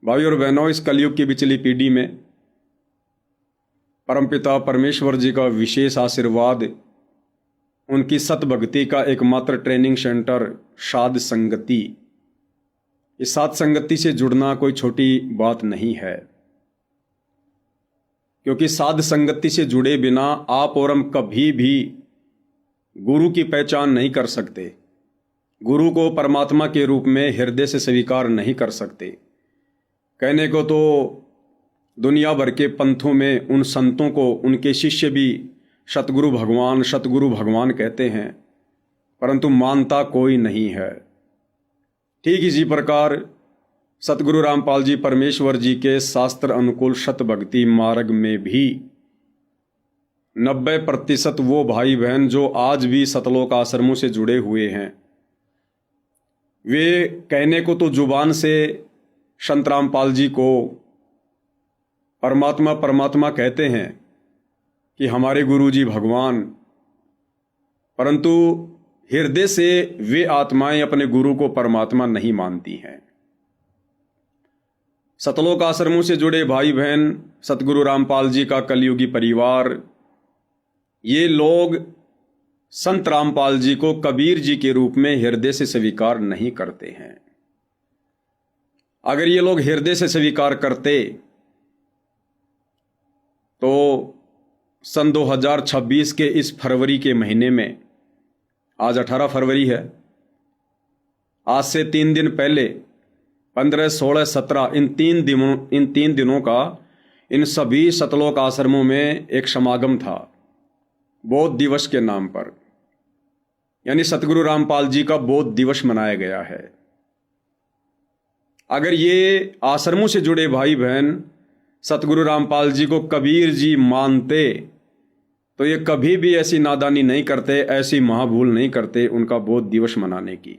भाई और बहनों, इस कलयुग की बिचली पीढ़ी में परमपिता परमेश्वर जी का विशेष आशीर्वाद, उनकी सतभक्ति का एकमात्र ट्रेनिंग सेंटर साध संगति। इस साध संगति से जुड़ना कोई छोटी बात नहीं है, क्योंकि साध संगति से जुड़े बिना आप और हम कभी भी गुरु की पहचान नहीं कर सकते, गुरु को परमात्मा के रूप में हृदय से स्वीकार नहीं कर सकते। कहने को तो दुनिया भर के पंथों में उन संतों को उनके शिष्य भी सतगुरु भगवान कहते हैं, परंतु मानता कोई नहीं है। ठीक इसी प्रकार सतगुरु रामपाल जी परमेश्वर जी के शास्त्र अनुकूल शतभक्ति मार्ग में भी 90% वो भाई बहन जो आज भी सतलोक आश्रमों से जुड़े हुए हैं, वे कहने को तो जुबान से संत रामपाल जी को परमात्मा कहते हैं कि हमारे गुरु जी भगवान, परंतु हृदय से वे आत्माएं अपने गुरु को परमात्मा नहीं मानती हैं। सतलोक आश्रमों से जुड़े भाई बहन, सतगुरु रामपाल जी का कलयुगी परिवार, ये लोग संत रामपाल जी को कबीर जी के रूप में हृदय से स्वीकार नहीं करते हैं। अगर ये लोग हृदय से स्वीकार करते तो सन 2026 के इस फरवरी के महीने में, आज 18 फरवरी है, आज से 3 दिन पहले 15, 16, 17 इन तीन दिनों का इन सभी सतलोक आश्रमों में एक समागम था, बोध दिवस के नाम पर। यानी सतगुरु रामपाल जी का बोध दिवस मनाया गया है। अगर ये आश्रमों से जुड़े भाई बहन सतगुरु रामपाल जी को कबीर जी मानते तो ये कभी भी ऐसी नादानी नहीं करते, ऐसी महाभूल नहीं करते उनका बोध दिवस मनाने की।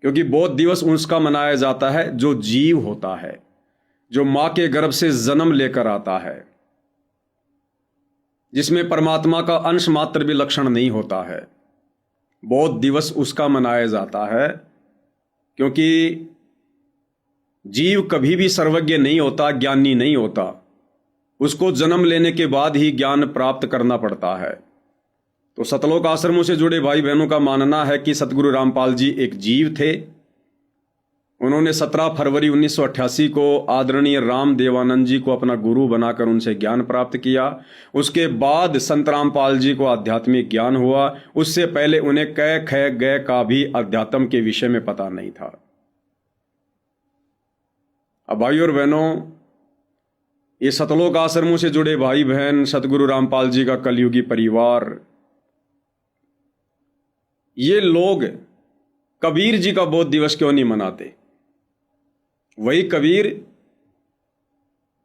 क्योंकि बोध दिवस उसका मनाया जाता है जो जीव होता है, जो मां के गर्भ से जन्म लेकर आता है, जिसमें परमात्मा का अंश मात्र भी लक्षण नहीं होता है। बोध दिवस उसका मनाया जाता है क्योंकि जीव कभी भी सर्वज्ञ नहीं होता, ज्ञानी नहीं होता, उसको जन्म लेने के बाद ही ज्ञान प्राप्त करना पड़ता है। तो सतलोक आश्रमों से जुड़े भाई बहनों का मानना है कि सतगुरु रामपाल जी एक जीव थे। उन्होंने 17 फरवरी 1988 को आदरणीय राम देवानंद जी को अपना गुरु बनाकर उनसे ज्ञान प्राप्त किया। उसके बाद संत रामपाल जी को आध्यात्मिक ज्ञान हुआ। उससे पहले उन्हें कै ख गय का भी अध्यात्म के विषय में पता नहीं था। अब भाई और बहनों, ये सतलोक आश्रमों से जुड़े भाई बहन, सतगुरु रामपाल जी का कलयुगी परिवार, ये लोग कबीर जी का बोध दिवस क्यों नहीं मनाते? वही कबीर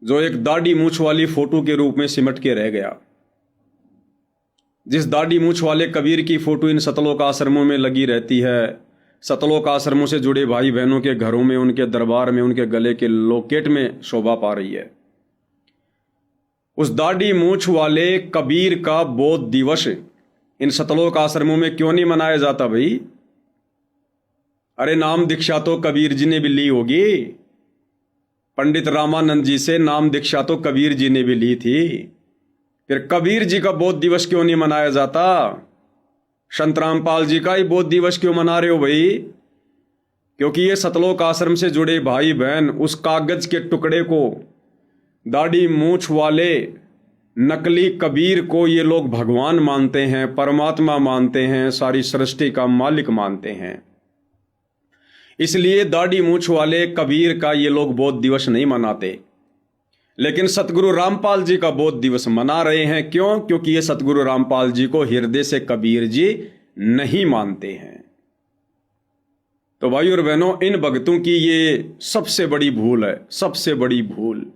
जो एक दाढ़ी मूछ वाली फोटो के रूप में सिमट के रह गया। जिस दाढ़ी मूछ वाले कबीर की फोटो इन सतलोक आश्रमों में लगी रहती है, सतलोक आश्रमों से जुड़े भाई बहनों के घरों में, उनके दरबार में, उनके गले के लोकेट में शोभा पा रही है। उस दाढ़ी मूछ वाले कबीर का बोध दिवस इन सतलोक आश्रमों में क्यों नहीं मनाया जाता भाई? अरे नाम दीक्षा तो कबीर जी ने भी ली होगी, पंडित रामानंद जी से नाम दीक्षा तो कबीर जी ने भी ली थी। फिर कबीर जी का बोध दिवस क्यों नहीं मनाया जाता? संत रामपाल जी का ही बोध दिवस क्यों मना रहे हो भाई? क्योंकि ये सतलोक आश्रम से जुड़े भाई बहन उस कागज के टुकड़े को, दाढ़ी मूछ वाले नकली कबीर को ये लोग भगवान मानते हैं, परमात्मा मानते हैं, सारी सृष्टि का मालिक मानते हैं। इसलिए दाढ़ी मूछ वाले कबीर का ये लोग बोध दिवस नहीं मनाते। लेकिन सतगुरु रामपाल जी का बोध दिवस मना रहे हैं। क्यों? क्योंकि ये सतगुरु रामपाल जी को हृदय से कबीर जी नहीं मानते हैं। तो भाई और बहनों, इन भक्तों की ये सबसे बड़ी भूल है, सबसे बड़ी भूल।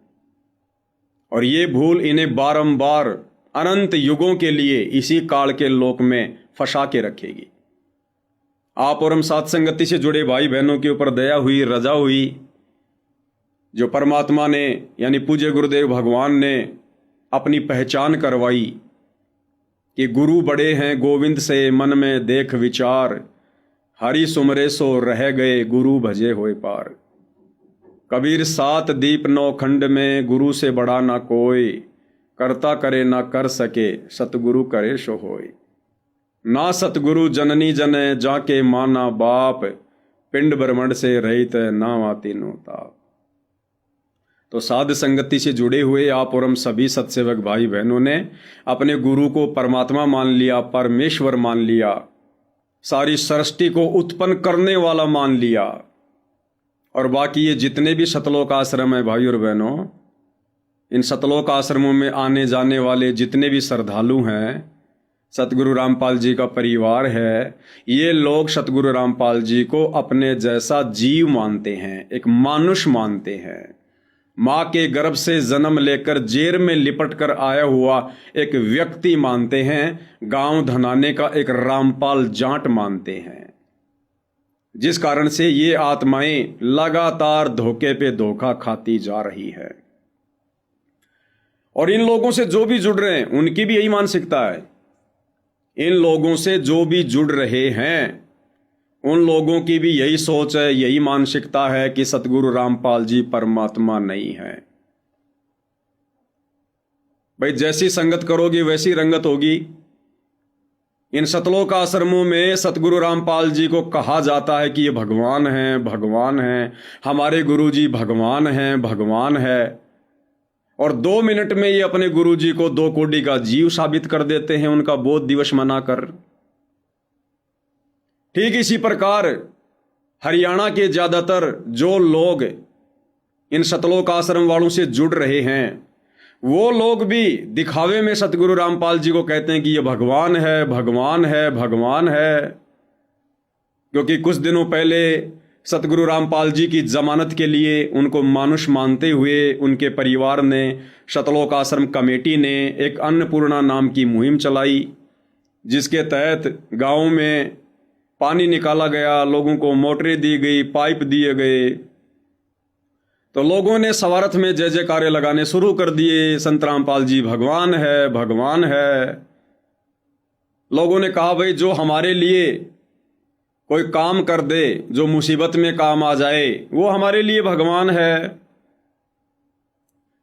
और ये भूल इन्हें बारंबार अनंत युगों के लिए इसी काल के लोक में फंसा के रखेगी। आप और हम साथ संगति से जुड़े भाई बहनों के ऊपर दया हुई, रजा हुई, जो परमात्मा ने यानी पूज्य गुरुदेव भगवान ने अपनी पहचान करवाई कि गुरु बड़े हैं गोविंद से मन में देख विचार, हरि सुमरे सो रह गए गुरु भजे होए पार। कबीर सात दीप नौ खंड में, गुरु से बड़ा ना कोई, करता करे ना कर सके, सतगुरु करे सो होय। ना सतगुरु जननी जने, जाके माना बाप, पिंड ब्रह्मंड से रहित ना तीनों ताप। तो साध संगति से जुड़े हुए आप और हम सभी सत्सेवक भाई बहनों ने अपने गुरु को परमात्मा मान लिया, परमेश्वर मान लिया, सारी सृष्टि को उत्पन्न करने वाला मान लिया। और बाकी ये जितने भी सतलोक आश्रम है भाई और बहनों, इन सतलोक आश्रमों में आने जाने वाले जितने भी श्रद्धालु हैं, सतगुरु रामपाल जी का परिवार है, ये लोग सतगुरु रामपाल जी को अपने जैसा जीव मानते हैं, एक मानुष मानते हैं। माँ के गर्भ से जन्म लेकर जेर में लिपट कर आया हुआ एक व्यक्ति मानते हैं, गांव धनाने का एक रामपाल जाट मानते हैं। जिस कारण से ये आत्माएं लगातार धोखे पे धोखा खाती जा रही है। और इन लोगों से जो भी जुड़ रहे हैं उनकी भी यही मानसिकता है। इन लोगों से जो भी जुड़ रहे हैं उन लोगों की भी यही सोच है, यही मानसिकता है कि सतगुरु रामपाल जी परमात्मा नहीं है। भाई जैसी संगत करोगे वैसी रंगत होगी। इन सतलोक आश्रमों में सतगुरु रामपाल जी को कहा जाता है कि ये भगवान हैं, भगवान हैं, हमारे गुरु जी भगवान हैं, भगवान है। और 2 मिनट में ये अपने गुरु जी को 2 कोड़ी का जीव साबित कर देते हैं उनका बोध दिवस मनाकर। ठीक इसी प्रकार हरियाणा के ज्यादातर जो लोग इन सतलोक आश्रम वालों से जुड़ रहे हैं, वो लोग भी दिखावे में सतगुरु रामपाल जी को कहते हैं कि ये भगवान है, भगवान है, भगवान है। क्योंकि कुछ दिनों पहले सतगुरु रामपाल जी की जमानत के लिए उनको मानुष मानते हुए उनके परिवार ने, सतलोक आश्रम कमेटी ने एक अन्नपूर्णा नाम की मुहिम चलाई, जिसके तहत गांव में पानी निकाला गया, लोगों को मोटरें दी गई, पाइप दिए गए। तो लोगों ने सवारथ में जय जयकारे लगाने शुरू कर दिए, संत रामपाल जी भगवान है, भगवान है। लोगों ने कहा भाई जो हमारे लिए कोई काम कर दे, जो मुसीबत में काम आ जाए, वो हमारे लिए भगवान है।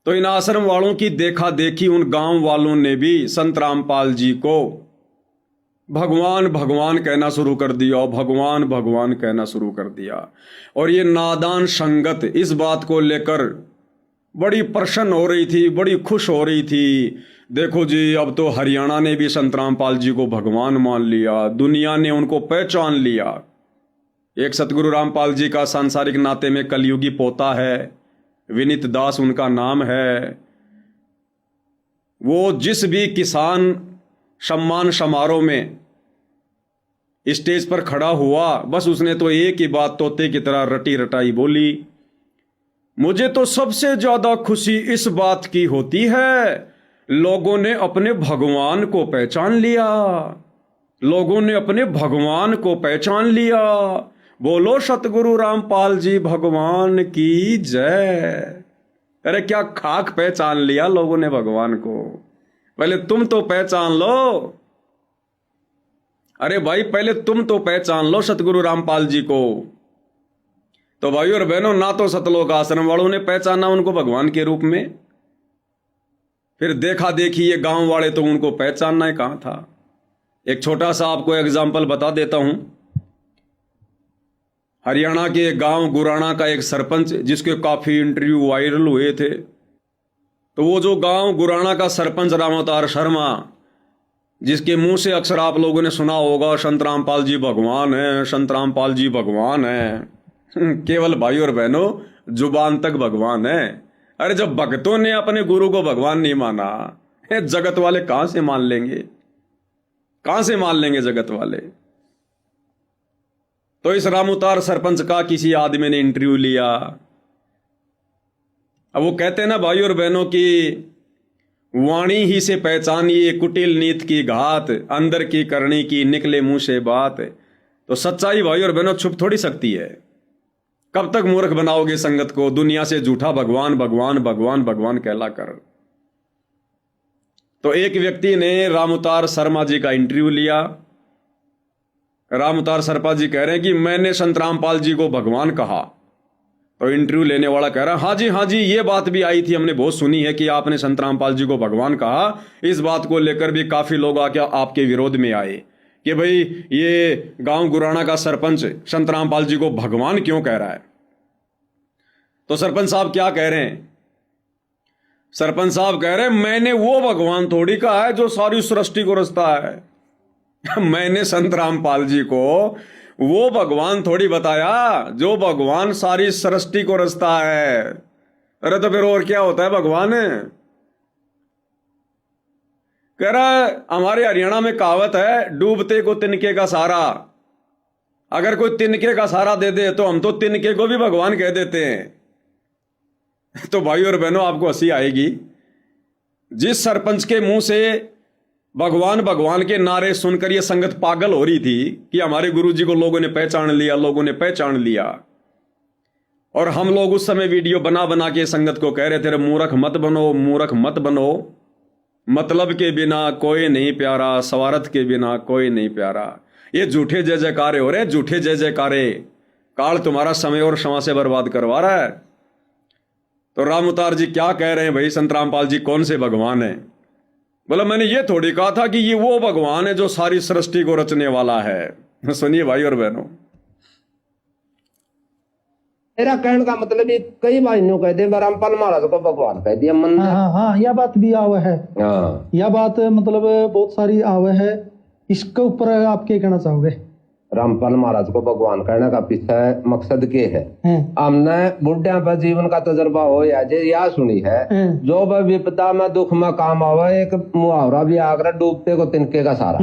तो इन आश्रम वालों की देखा देखी उन गांव वालों ने भी संत रामपाल जी को भगवान भगवान कहना शुरू कर दिया, भगवान भगवान कहना शुरू कर दिया। और ये नादान संगत इस बात को लेकर बड़ी प्रसन्न हो रही थी, बड़ी खुश हो रही थी। देखो जी, अब तो हरियाणा ने भी संत रामपाल जी को भगवान मान लिया, दुनिया ने उनको पहचान लिया। एक सतगुरु रामपाल जी का सांसारिक नाते में कलयुगी पोता है, विनीत दास उनका नाम है। वो जिस भी किसान सम्मान समारोह में स्टेज पर खड़ा हुआ, बस उसने तो एक ही बात तोते की तरह रटी रटाई बोली, मुझे तो सबसे ज्यादा खुशी इस बात की होती है, लोगों ने अपने भगवान को पहचान लिया, लोगों ने अपने भगवान को पहचान लिया। बोलो सतगुरु रामपाल जी भगवान की जय। अरे क्या खाक पहचान लिया लोगों ने भगवान को, पहले तुम तो पहचान लो। अरे भाई पहले तुम तो पहचान लो सतगुरु रामपाल जी को। तो भाई और बहनों, ना तो सतलोक आश्रम वालों ने पहचाना उनको भगवान के रूप में, फिर देखा देखी ये गांव वाले तो उनको पहचानना ही कहां था। एक छोटा सा आपको एग्जाम्पल बता देता हूं। हरियाणा के गांव गुराना का एक सरपंच, जिसके काफी इंटरव्यू वायरल हुए थे, तो वो जो गांव गुराना का सरपंच रामअवतार शर्मा, जिसके मुंह से अक्सर आप लोगों ने सुना होगा संत रामपाल जी भगवान है, संत रामपाल जी भगवान है, केवल भाई और बहनों जुबान तक भगवान है। अरे जब भक्तों ने अपने गुरु को भगवान नहीं माना, जगत वाले कहां से मान लेंगे, कहां से मान लेंगे जगत वाले। तो इस रामअवतार सरपंच का किसी आदमी ने इंटरव्यू लिया। अब वो कहते हैं ना भाई और बहनों की वाणी ही से पहचानिए कुटिल नीत की घात, अंदर की करनी की निकले मुंह से बात। तो सच्चाई भाई और बहनों छुप थोड़ी सकती है। कब तक मूर्ख बनाओगे संगत को, दुनिया से झूठा भगवान भगवान भगवान भगवान कहला कर। तो एक व्यक्ति ने रामअवतार शर्मा जी का इंटरव्यू लिया। रामअवतार शर्मा जी कह रहे हैं कि मैंने संत रामपाल जी को भगवान कहा। तो इंटरव्यू लेने वाला कह रहा, हाँ जी ये बात भी आई थी, हमने बहुत सुनी है कि आपने संत रामपाल जी को भगवान कहा। इस बात को लेकर भी काफी लोग आके आपके विरोध में आए कि भाई ये गांव गुराना का सरपंच संत रामपाल जी को भगवान क्यों कह रहा है। तो सरपंच साहब क्या कह रहे हैं? सरपंच साहब कह रहे हैं, मैंने वो भगवान थोड़ी कहा है जो सारी सृष्टि को रचता है। मैंने संत रामपाल जी को वो भगवान थोड़ी बताया जो भगवान सारी सृष्टि को रचता है। अरे तो फिर और क्या होता है भगवान? कह रहा है, हमारे हरियाणा में कहावत है, डूबते को तिनके का सहारा। अगर कोई तिनके का सहारा दे दे तो हम तो तिनके को भी भगवान कह देते हैं। तो भाई और बहनों, आपको हंसी आएगी। जिस सरपंच के मुंह से भगवान भगवान के नारे सुनकर यह संगत पागल हो रही थी कि हमारे गुरुजी को लोगों ने पहचान लिया, लोगों ने पहचान लिया, और हम लोग उस समय वीडियो बना बना के संगत को कह रहे थे, मूर्ख मत बनो, मूर्ख मत बनो, मतलब के बिना कोई नहीं प्यारा, सवारत के बिना कोई नहीं प्यारा। ये झूठे जय जयकारे हो रहे, झूठे जय जयकारे। काल तुम्हारा समय और क्षमा से बर्बाद करवा रहा है। तो राम अवतार जी क्या कह रहे हैं भाई, संत रामपाल जी कौन से भगवान है? बोला, मैंने ये थोड़ी कहा था कि ये वो भगवान है जो सारी सृष्टि को रचने वाला है। सुनिए भाई और बहनों, मेरा कहने का मतलब ये कई भाइयों कहते हैं रामपाल महाराज को भगवान कह दिया मन में। हाँ, यह बात भी आवे है। हाँ, यह बात मतलब बहुत सारी आवे है। इसके ऊपर आप क्या कहना चाहोगे? रामपाल महाराज को भगवान कहने का पीछे मकसद के है? हमने बुढ़िया पर जीवन का तजर्बा हो या जे या सुनी है, जो वह विपदा में दुख में काम आवे। एक मुहावरा भी आकर, डूबते को तिनके का सहारा।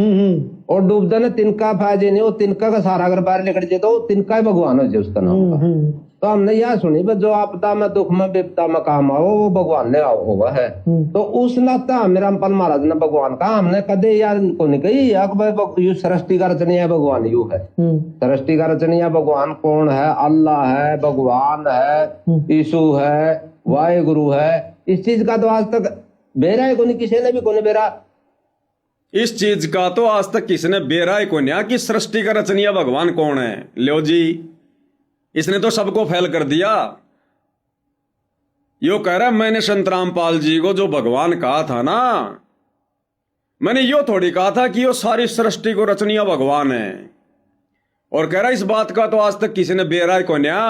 और डूबते ने तिनका फायदे नहीं, वो तिनका का सहारा अगर बाहर निकल जाए तो तिनका ही भगवान हो जाए उसका नाम। तो हमने यह सुनी, जो आपदा में दुख में विपदा में काम आओ वो भगवान ने होगा है। तो उस नाता हमें रामपाल महाराज ने भगवान कहा। हमने कदे यार को नहीं कही यू सृष्टि का रचनीय भगवान यू है। सृष्टि का रचनीय भगवान कौन है? अल्लाह है, भगवान है, यीशु है, वाहेगुरु है। इस चीज का तो आज तक बेरा है को नहीं, किसी ने भी को नहीं बेरा। इस चीज का तो आज तक किसी ने बेरा ही को नहीं कि सृष्टि का रचनीय भगवान कौन है। लो जी, इसने तो सबको फेल कर दिया। यो कह रहा है, मैंने संत रामपाल जी को जो भगवान कहा था ना, मैंने यो थोड़ी कहा था कि यो सारी सृष्टि को रचनीय भगवान है। और कह रहा है, इस बात का तो आज तक किसी ने बेराय को न्या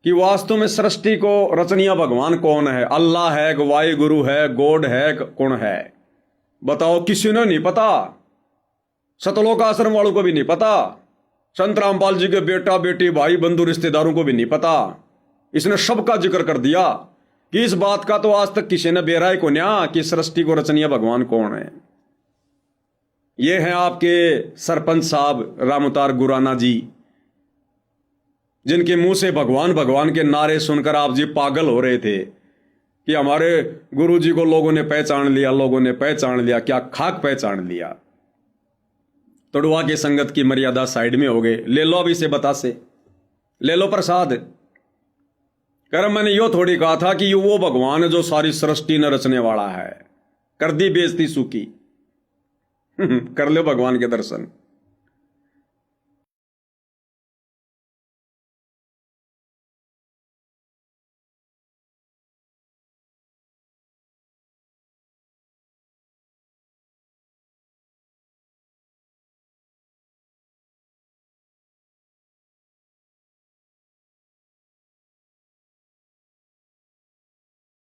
कि वास्तव में सृष्टि को रचनीय भगवान कौन है। अल्लाह है, वाहेगुरु है, गॉड है, कौन है? बताओ, किसी ने नहीं पता। सतलोक आश्रम वालों को भी नहीं पता, संत रामपाल जी के बेटा बेटी भाई बंधु रिश्तेदारों को भी नहीं पता। इसने सबका जिक्र कर दिया कि इस बात का तो आज तक किसी ने बेराय को न्या कि सृष्टि को रचनीय भगवान कौन है। ये हैं आपके सरपंच साहब राम अवतार गुराना जी, जिनके मुंह से भगवान भगवान के नारे सुनकर आप जी पागल हो रहे थे कि हमारे गुरु जी को लोगों ने पहचान लिया, लोगों ने पहचान लिया। क्या खाक पहचान लिया? तोड़वा के संगत की मर्यादा साइड में हो गए। ले लो अभी से बतासे, ले लो प्रसाद। कर मैंने यो थोड़ी कहा था कि वो भगवान है जो सारी सृष्टि न रचने वाला है। कर दी बेइज्जती सूखी। कर लो भगवान के दर्शन।